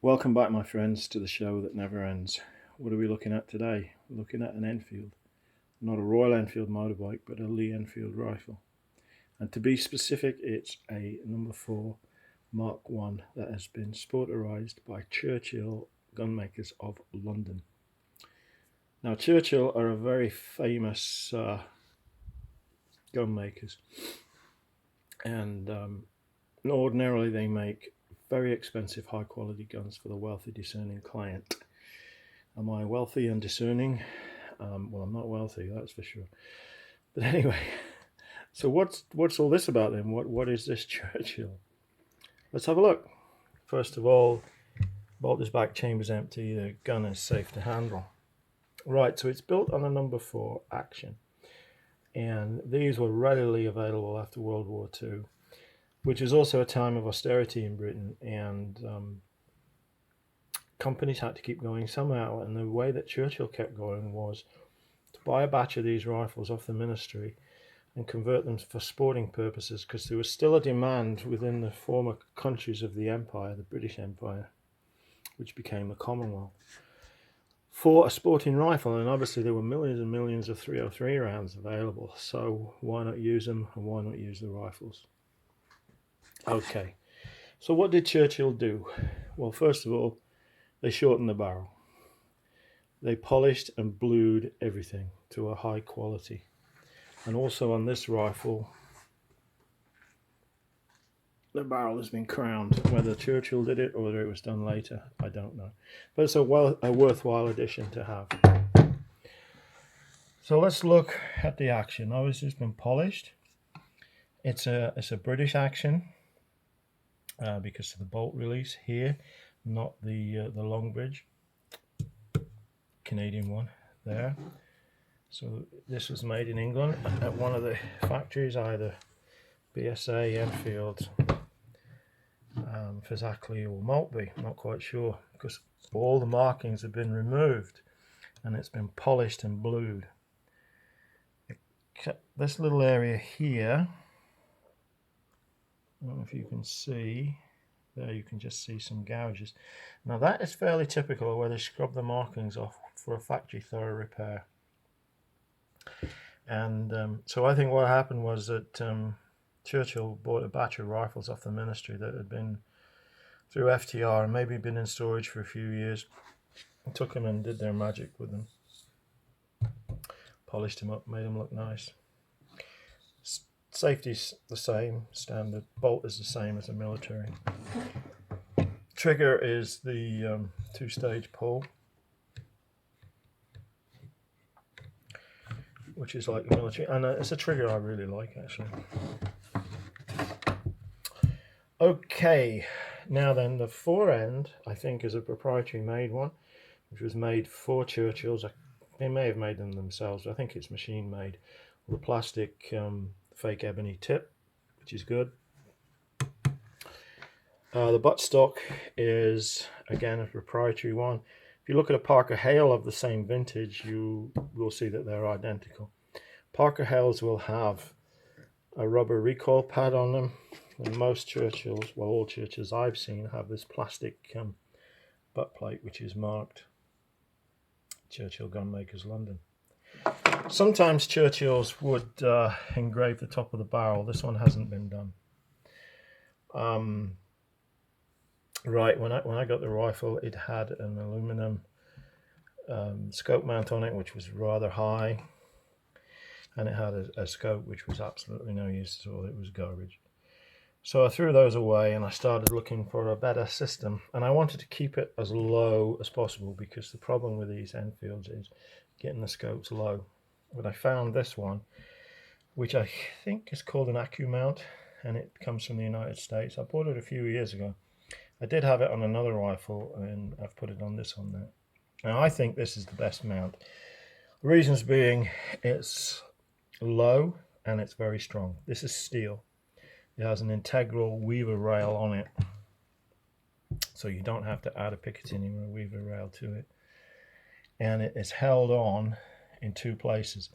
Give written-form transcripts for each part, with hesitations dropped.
Welcome back, my friends, to the show that never ends. What are we looking at today? We're looking at an Enfield. Not a Royal Enfield motorbike, but a Lee Enfield rifle. And to be specific, it's a number 4 Mark 1 that has been sporterized by Churchill Gunmakers of London. Now, Churchill are a very famous gunmakers, and ordinarily they make very expensive, high quality guns for the wealthy, discerning client. Am I wealthy and discerning? Well, I'm not wealthy, that's for sure. But anyway, so what's all this about then? What is this Churchill? Let's have a look. First of all, bolt is back, chamber's empty, the gun is safe to handle. Right, so it's built on a number 4 action, and these were readily available after World War II, which is also a time of austerity in Britain, and companies had to keep going somehow. And the way that Churchill kept going was to buy a batch of these rifles off the ministry and convert them for sporting purposes, because there was still a demand within the former countries of the Empire, the British Empire, which became the Commonwealth, for a sporting rifle. And obviously there were millions and millions of 303 rounds available, so why not use them, and why not use the rifles? Okay, so what did Churchill do? Well, first of all, they shortened the barrel. They polished and blued everything to a high quality. And also on this rifle, the barrel has been crowned. Whether Churchill did it or whether it was done later, I don't know. But it's a worthwhile addition to have. So let's look at the action. Obviously, it's been polished. It's a British action because of the bolt release here, not the Longbridge Canadian one there. So this was made in England at one of the factories, either BSA, Enfield, Fazackley or Maltby, I'm not quite sure, because all the markings have been removed and it's been polished and blued. This little area here, I don't know if you can see, there you can just see some gouges. Now that is fairly typical of where they scrub the markings off for a factory thorough repair. And so I think what happened was that Churchill bought a batch of rifles off the ministry that had been through FTR and maybe been in storage for a few years, and took them and did their magic with them. Polished them up, made them look nice. Safety's the same, standard. Bolt is the same as a military. Trigger is the 2-stage pull, which is like the military, and it's a trigger I really like, actually. Okay, now then, the fore end I think is a proprietary made one, which was made for Churchills. They may have made them themselves, but I think it's machine made, with a plastic fake ebony tip, which is good. The buttstock is again a proprietary one. If you look at a Parker Hale of the same vintage, you will see that they're identical. Parker Hales will have a rubber recoil pad on them, and most Churchills, well, all Churchills I've seen, have this plastic butt plate which is marked Churchill Gunmakers London. Sometimes Churchills would engrave the top of the barrel. This one hasn't been done. Right, when I got the rifle, it had an aluminum scope mount on it, which was rather high, and it had a scope which was absolutely no use at all. It was garbage. So I threw those away and I started looking for a better system, and I wanted to keep it as low as possible, because the problem with these Enfields is getting the scopes low. But I found this one, which I think is called an AccuMount, and it comes from the United States. I bought it a few years ago. I did have it on another rifle, and I've put it on this one now. Now I think this is the best mount. Reasons being, it's low and it's very strong. This is steel. It has an integral weaver rail on it, so you don't have to add a Picatinny or a weaver rail to it. And it is held on in 2 places.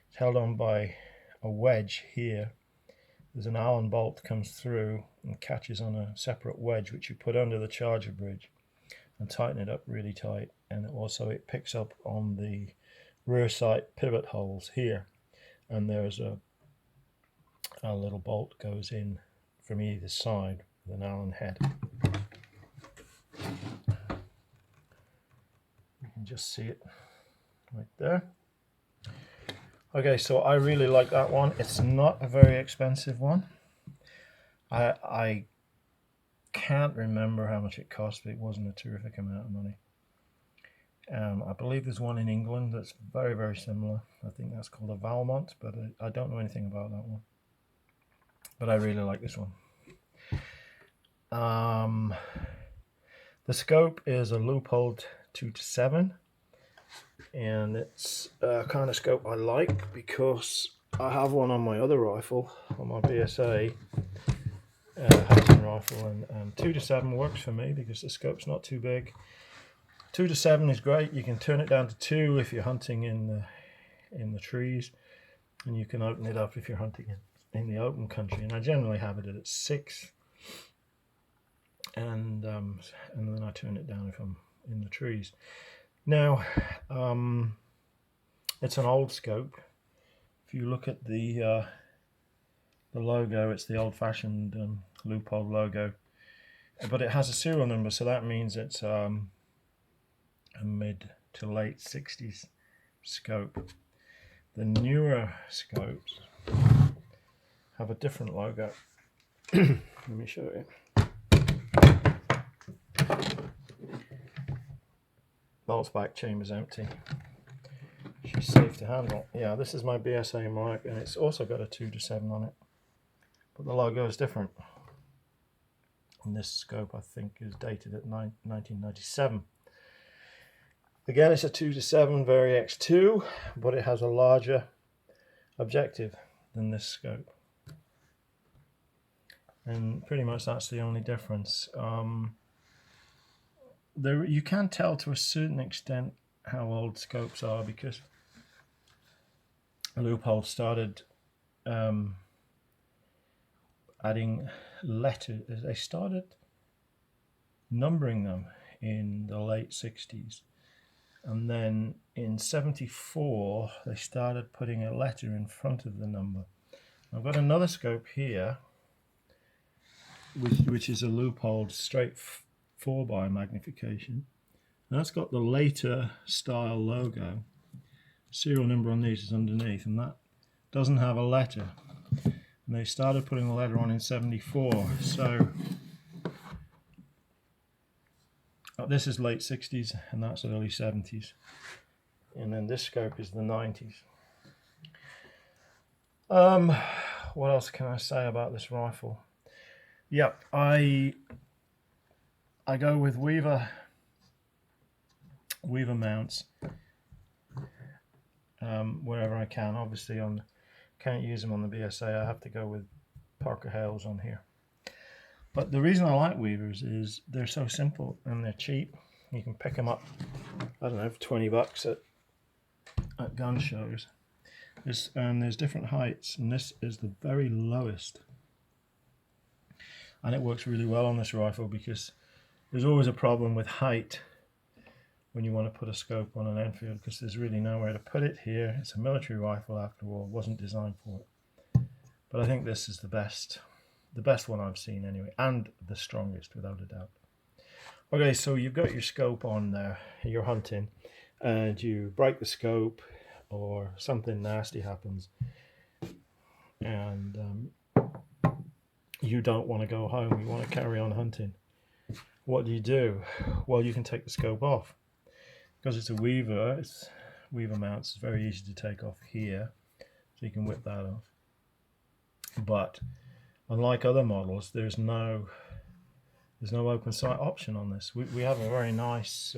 It's held on by a wedge here. There's an Allen bolt that comes through and catches on a separate wedge, which you put under the charger bridge. and tighten it up really tight. And also it picks up on the rear sight pivot holes here, and there's a little bolt goes in from either side with an Allen head. You can just see it right there. Okay, so I really like that one. It's not a very expensive one. I can't remember how much it cost, but it wasn't a terrific amount of money. I believe there's one in England that's very, very similar. I think that's called a Valmont, but I don't know anything about that one. But I really like this one. The scope is a Leupold 2-7, and it's a kind of scope I like because I have one on my other rifle, on my BSA hunting rifle, and 2-7 works for me because the scope's not too big. 2-7 is great. You can turn it down to 2 if you're hunting in the trees, and you can open it up if you're hunting in the open country. And I generally have it at 6, and then I turn it down if I'm in the trees. Now, it's an old scope. If you look at the logo, it's the old-fashioned Leupold logo, but it has a serial number, so that means it's a mid to late 60s scope. The newer scopes have a different logo. Let me show you. Bolts back, chamber's empty. She's safe to handle. Yeah, this is my BSA mark, and it's also got a 2-7 on it, but the logo is different. And this scope, I think, is dated at 1997. Again, it's a 2-7 Vari X2, but it has a larger objective than this scope. And pretty much that's the only difference. You can tell to a certain extent how old scopes are because Leupold started adding letters. They started numbering them in the late 60s. And then in 74, they started putting a letter in front of the number. I've got another scope here, which is a Leupold straight 4x magnification. And that's got the later style logo. Serial number on these is underneath, and that doesn't have a letter. And they started putting the letter on in 74. So this is late 60s, and that's early 70s. And then this scope is the 90s. What else can I say about this rifle? Yep, I go with Weaver mounts wherever I can. Obviously, can't use them on the BSA. I have to go with Parker Hales on here. But the reason I like Weavers is they're so simple and they're cheap. You can pick them up, I don't know, for 20 bucks at gun shows. There's different heights, and this is the very lowest. And it works really well on this rifle because there's always a problem with height when you want to put a scope on an Enfield, because there's really nowhere to put it here. It's a military rifle after all, it wasn't designed for it. But I think this is the best one I've seen anyway, and the strongest without a doubt. Okay, so you've got your scope on there, you're hunting, and you break the scope or something nasty happens, and you don't want to go home, you want to carry on hunting. What do? Well, you can take the scope off. Because it's a Weaver, Weaver mounts, it's very easy to take off here, so you can whip that off. But unlike other models, there's no open sight option on this. We have a very nice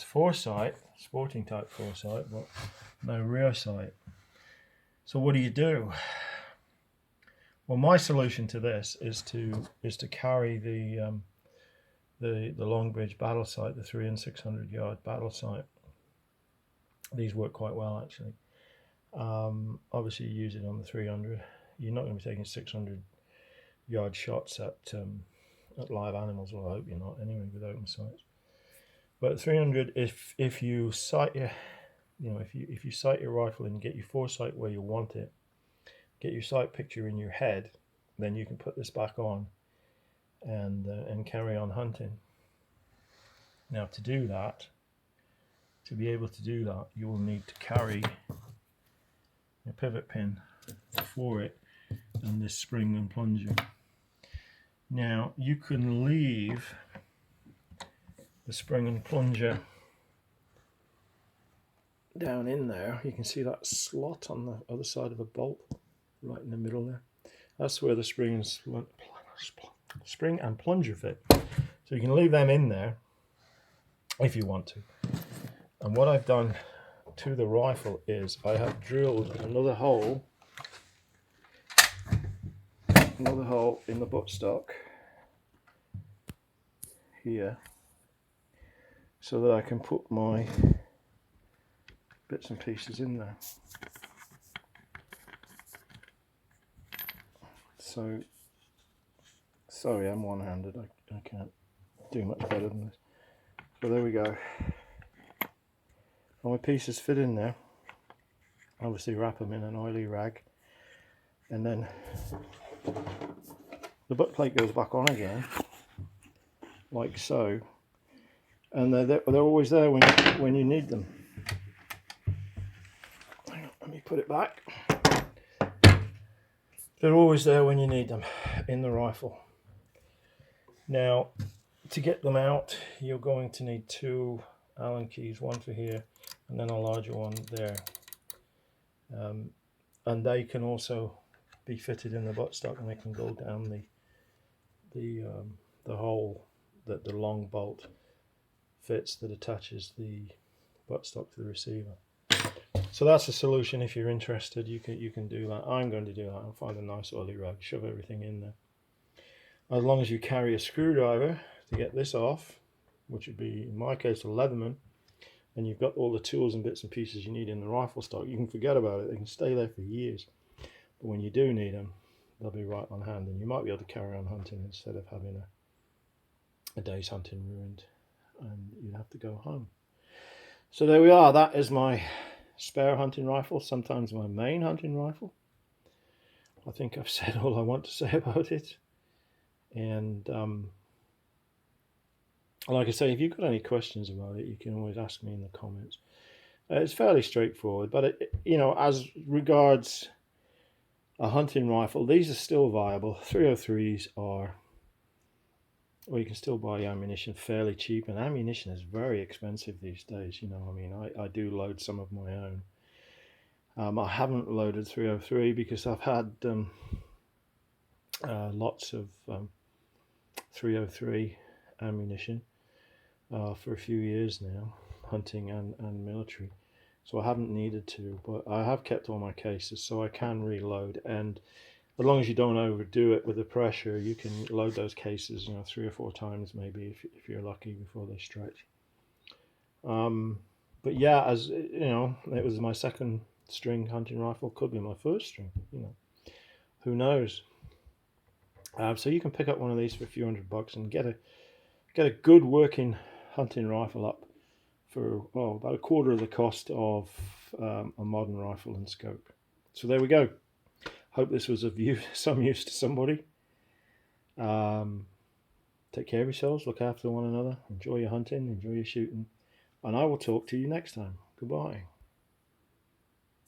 foresight, sporting type foresight, but no rear sight. So what do? Well, my solution to this is to carry the Longbridge battle sight, the 300 and 600 yard battle sight. These work quite well actually. Obviously, you use it on the 300. You're not going to be taking 600 yard shots at at live animals. Well, I hope you're not anyway with open sights. But at 300, if you sight your, if you sight your rifle and get your foresight where you want it, get your sight picture in your head, then you can put this back on and carry on hunting. Now, to do that, to be able to do that, you will need to carry a pivot pin for it and this spring and plunger. Now, you can leave the spring and plunger down in there. You can see that slot on the other side of a bolt, right in the middle there. That's where the spring and plunger fit. So you can leave them in there if you want to. And what I've done to the rifle is I have drilled another hole in the buttstock here, so that I can put my bits and pieces in there. So, sorry, I'm one-handed. I can't do much better than this. So there we go. All my pieces fit in there. Obviously wrap them in an oily rag, and then the butt plate goes back on again, like so. And they're always there when you need them. Hang on, let me put it back. They're always there when you need them in the rifle. Now, to get them out, you're going to need two Allen keys, one for here and then a larger one there. And they can also be fitted in the buttstock, and they can go down the hole that the long bolt fits that attaches the buttstock to the receiver. So that's a solution. If you're interested, you can do that. I'm going to do that. I'll find a nice oily rag, shove everything in there. As long as you carry a screwdriver to get this off, which would be, in my case, a Leatherman, and you've got all the tools and bits and pieces you need in the rifle stock, you can forget about it. They can stay there for years. But when you do need them, they'll be right on hand, and you might be able to carry on hunting instead of having a day's hunting ruined and you have to go home. So there we are. That is my spare hunting rifle, sometimes my main hunting rifle. I think I've said all I want to say about it. And like I say, if you've got any questions about it, you can always ask me in the comments. It's fairly straightforward, but as regards a hunting rifle, these are still viable. 303s are, well, you can still buy ammunition fairly cheap, and ammunition is very expensive these days. I do load some of my own. I haven't loaded 303 because I've had lots of 303 ammunition for a few years now, hunting and military. So I haven't needed to, but I have kept all my cases so I can reload. And as long as you don't overdo it with the pressure, you can load those cases, 3 or 4 times maybe if you're lucky before they stretch. But yeah, as it was my second string hunting rifle, could be my first string. Who knows? So you can pick up one of these for a few $100 and get a good working hunting rifle up for about a quarter of the cost of a modern rifle and scope. So there we go. Hope this was of some use to somebody. Take care of yourselves, look after one another, enjoy your hunting, enjoy your shooting, and I will talk to you next time. Goodbye.